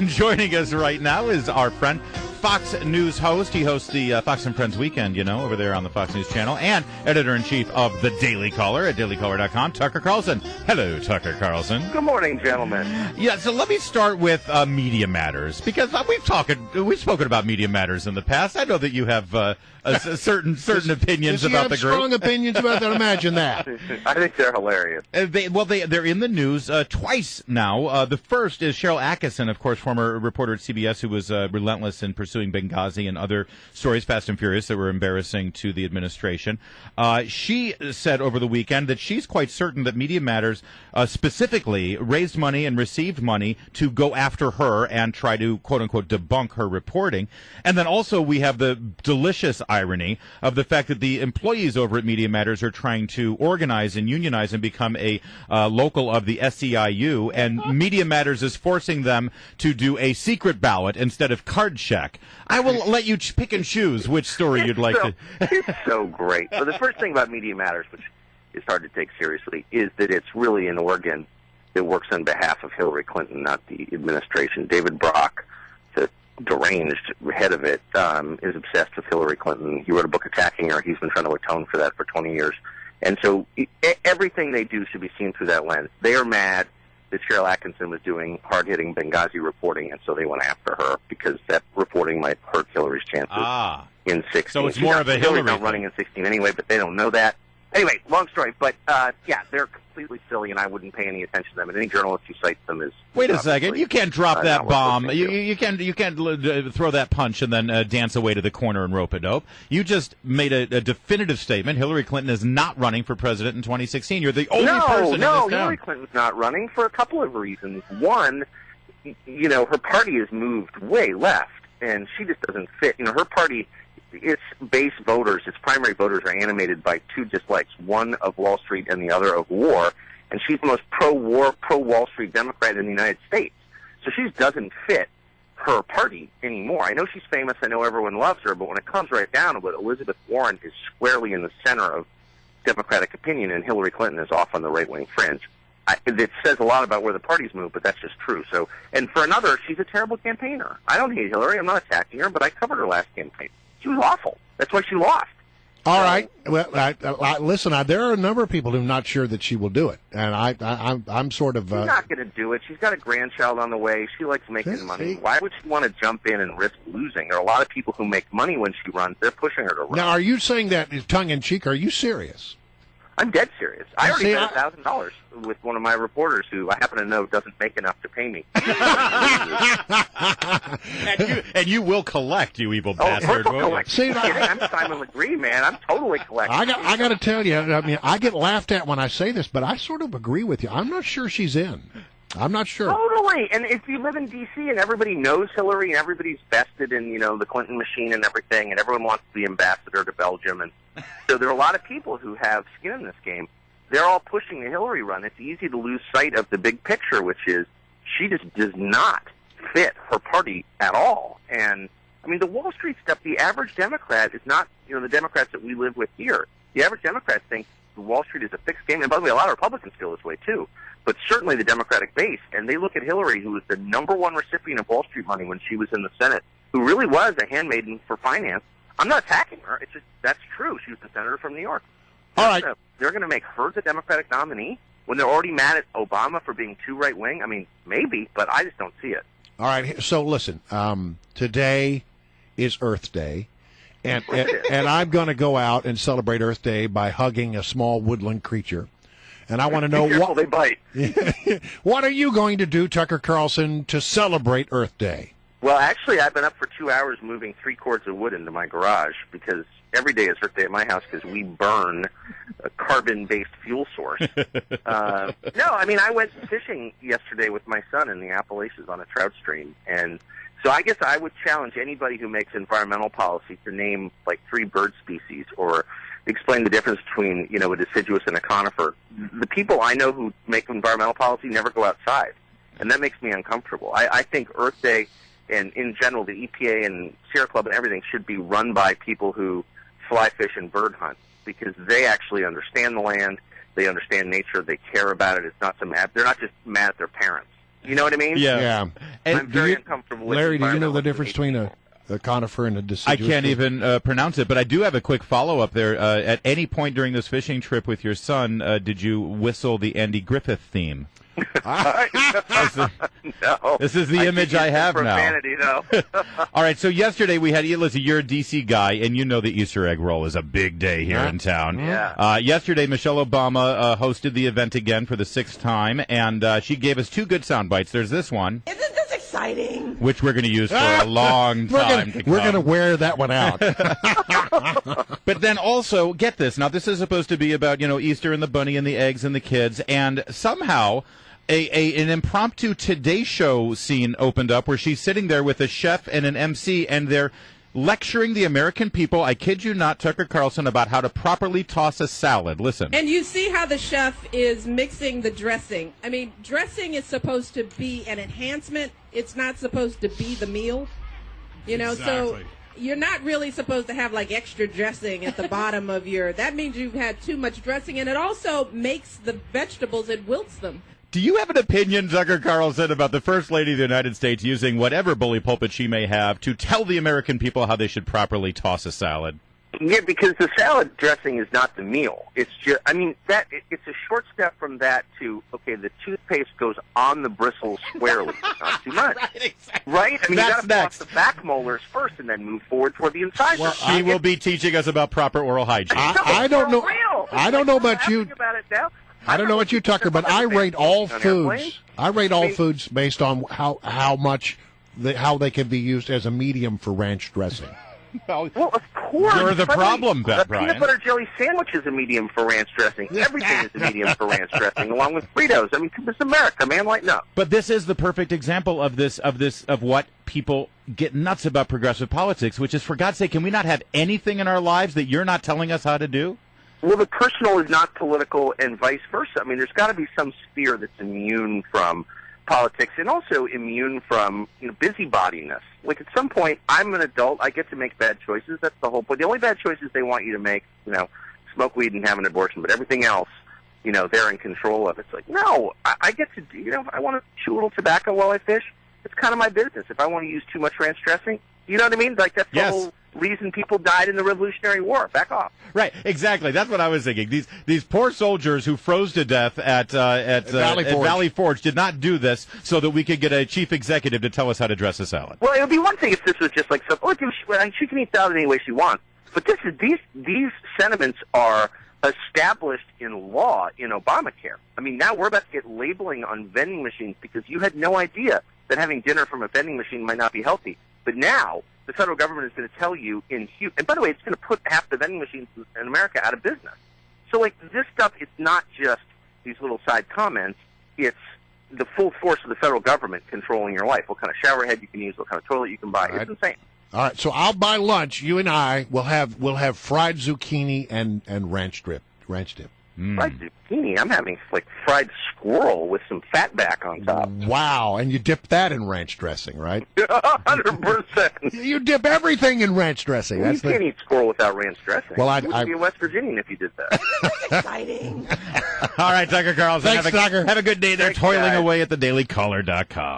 Joining us right now is our friend, Fox News host. He hosts the Fox and Friends Weekend, over there on the Fox News Channel, and editor-in-chief of The Daily Caller at dailycaller.com, Tucker Carlson. Hello, Tucker Carlson. Good morning, gentlemen. Yeah, so let me start with Media Matters, because we've spoken about Media Matters in the past. I know that you have certain opinions about the group. Strong opinions about that. Imagine that. I think they're hilarious. They're in the news twice now. The first is Cheryl Atkinson, of course, former reporter at CBS, who was relentless in pursuing Benghazi and other stories, Fast and Furious, that were embarrassing to the administration. She said over the weekend that she's quite certain that Media Matters specifically raised money and received money to go after her and try to, quote-unquote, debunk her reporting. And then also we have the delicious irony of the fact that the employees over at Media Matters are trying to organize and unionize and become a local of the SEIU, and Media Matters is forcing them to do a secret ballot instead of card check. I will let you pick and choose which story you'd like to. It's so great. So the first thing about Media Matters, which is hard to take seriously, is that it's really an organ that works on behalf of Hillary Clinton, not the administration. David Brock, the deranged head of it, is obsessed with Hillary Clinton. He wrote a book attacking her. He's been trying to atone for that for 20 years. And so everything they do should be seen through that lens. They are mad that Cheryl Atkinson was doing hard-hitting Benghazi reporting, and so they went after her because that reporting might hurt Hillary's chances in 16. So it's more of a Hillary not running in 16 anyway, but they don't know that. Anyway, long story, but they're completely silly, and I wouldn't pay any attention to them. And any journalist who cites them is wait a second. You can't drop that bomb. You can't throw that punch and then dance away to the corner and rope a dope. You just made a definitive statement. Hillary Clinton is not running for president in 2016. You're the only person in this town. Hillary Clinton's not running for a couple of reasons. One, her party has moved way left, and she just doesn't fit. Her party, its base voters, its primary voters, are animated by two dislikes, one of Wall Street and the other of war, and she's the most pro-war, pro-Wall Street Democrat in the United States. So she doesn't fit her party anymore. I know she's famous, I know everyone loves her, but when it comes right down to it, Elizabeth Warren is squarely in the center of Democratic opinion, and Hillary Clinton is off on the right-wing fringe. It says a lot about where the parties move, but that's just true. So, and for another, she's a terrible campaigner. I don't hate Hillary, I'm not attacking her, but I covered her last campaign. She was awful. That's why she lost. All right. Well, listen. There are a number of people who are not sure that she will do it, and I'm sort of. She's not going to do it. She's got a grandchild on the way. She likes making money. Why would she want to jump in and risk losing? There are a lot of people who make money when she runs. They're pushing her to run. Now, are you saying that tongue in cheek? Are you serious? I'm dead serious. I already paid $1,000 with one of my reporters who I happen to know doesn't make enough to pay me. and you will collect, you evil bastard. See, I'm Simon Legree, man. I'm totally collecting. I got to tell you, I get laughed at when I say this, but I sort of agree with you. I'm not sure she's in. I'm not sure. Totally. And if you live in D.C. and everybody knows Hillary and everybody's vested in, the Clinton machine and everything, and everyone wants to be ambassador to Belgium, and so there are a lot of people who have skin in this game. They're all pushing the Hillary run. It's easy to lose sight of the big picture, which is she just does not fit her party at all. And, the Wall Street stuff, the average Democrat is not, the Democrats that we live with here. The average Democrat thinks Wall Street is a fixed game. And by the way, a lot of Republicans feel this way, too. But certainly the Democratic base. And they look at Hillary, who was the number one recipient of Wall Street money when she was in the Senate, who really was a handmaiden for finance. I'm not attacking her. It's just, that's true. She was the senator from New York. All right. They're going to make her the Democratic nominee when they're already mad at Obama for being too right-wing? Maybe, but I just don't see it. All right. So listen, today is Earth Day, and I'm going to go out and celebrate Earth Day by hugging a small woodland creature. And I want to know what they bite. What are you going to do, Tucker Carlson, to celebrate Earth Day? Well, actually, I've been up for 2 hours moving 3 cords of wood into my garage because every day is Earth Day at my house because we burn a carbon-based fuel source. I went fishing yesterday with my son in the Appalachians on a trout stream, and so I guess I would challenge anybody who makes environmental policy to name like 3 bird species or explain the difference between, a deciduous and a conifer. The people I know who make environmental policy never go outside, and that makes me uncomfortable. I think Earth Day and in general the EPA and Sierra Club and everything should be run by people who fly fish and bird hunt because they actually understand the land, they understand nature, they care about it. It's not they're not just mad at their parents. You know what I mean? Yeah. And I'm very uncomfortable with Larry, do you know the environmentalists difference who hate between a conifer and a I deciduous can't tree? even pronounce it, but I do have a quick follow-up there. At any point during this fishing trip with your son, did you whistle the Andy Griffith theme? No. This is the image I have now. Profanity, no. All right, so yesterday we had, listen, you're a D.C. guy, and you know the Easter egg roll is a big day here in town. Yeah. Yesterday, Michelle Obama hosted the event again for the 6th time, and she gave us 2 good sound bites. There's this one. Isn't this exciting? Which we're going to use for a long time to come. We're going to wear that one out. But then also, get this. Now, this is supposed to be about, Easter and the bunny and the eggs and the kids, and somehow an impromptu Today Show scene opened up where she's sitting there with a chef and an MC, and they're lecturing the American people, I kid you not, Tucker Carlson, about how to properly toss a salad. Listen. And you see how the chef is mixing the dressing. I mean, dressing is supposed to be an enhancement. It's not supposed to be the meal. So you're not really supposed to have like extra dressing at the bottom of that means you've had too much dressing, and it also makes the vegetables, it wilts them. Do you have an opinion, Tucker Carlson, about the First Lady of the United States using whatever bully pulpit she may have to tell the American people how they should properly toss a salad? Yeah, because the salad dressing is not the meal. It's just, it's a short step from that to, okay, the toothpaste goes on the bristles squarely. It's not too much. Right, exactly. Right? I mean, That's you got to next. floss the back molars first and then move forward toward the incisors. Well, She will be teaching us about proper oral hygiene. I don't know. Real. I don't know about you. About it now. I don't know what you, Tucker, but I rate all On foods. airplanes. I rate all foods based on how they can be used as a medium for ranch dressing. Well, of course. You're the problem, A Brian. peanut butter jelly sandwich is a medium for ranch dressing. Everything is a medium for ranch dressing, along with Fritos. I mean, it's America, man. Lighten up. But this is the perfect example of what people get nuts about progressive politics, which is, for God's sake, can we not have anything in our lives that you're not telling us how to do? Well, the personal is not political, and vice versa. I mean, there's got to be some sphere that's immune from politics and also immune from busybodiness. Like, at some point, I'm an adult. I get to make bad choices. That's the whole point. The only bad choices they want you to make, smoke weed and have an abortion, but everything else, they're in control of. It's like, no, I get to do. I want to chew a little tobacco while I fish. It's kind of my business. If I want to use too much ranch dressing, you know what I mean? Like, that's the whole reason people died in the Revolutionary War. Back off. Right, exactly. That's what I was thinking. These poor soldiers who froze to death at Valley Forge did not do this so that we could get a chief executive to tell us how to dress a salad. Well, it would be one thing if this was just like, she can eat salad any way she wants. But these sentiments are established in law in Obamacare. I mean, now we're about to get labeling on vending machines because you had no idea that having dinner from a vending machine might not be healthy. But now the federal government is going to tell you and by the way, it's going to put half the vending machines in America out of business. So, like, this stuff, it's not just these little side comments. It's the full force of the federal government controlling your life. What kind of shower head you can use, what kind of toilet you can buy. Right. It's insane. All right, so I'll buy lunch. You and I will have fried zucchini and ranch dip. Fried zucchini. I'm having like fried squirrel with some fatback on top. Wow, and you dip that in ranch dressing, right? 100%. You dip everything in ranch dressing. You can't eat squirrel without ranch dressing. Well, you would be a West Virginian if you did that. Exciting. All right, Tucker Carlson. Thanks, Tucker. Have a good day there, Thanks, toiling guys. away at thedailycaller.com.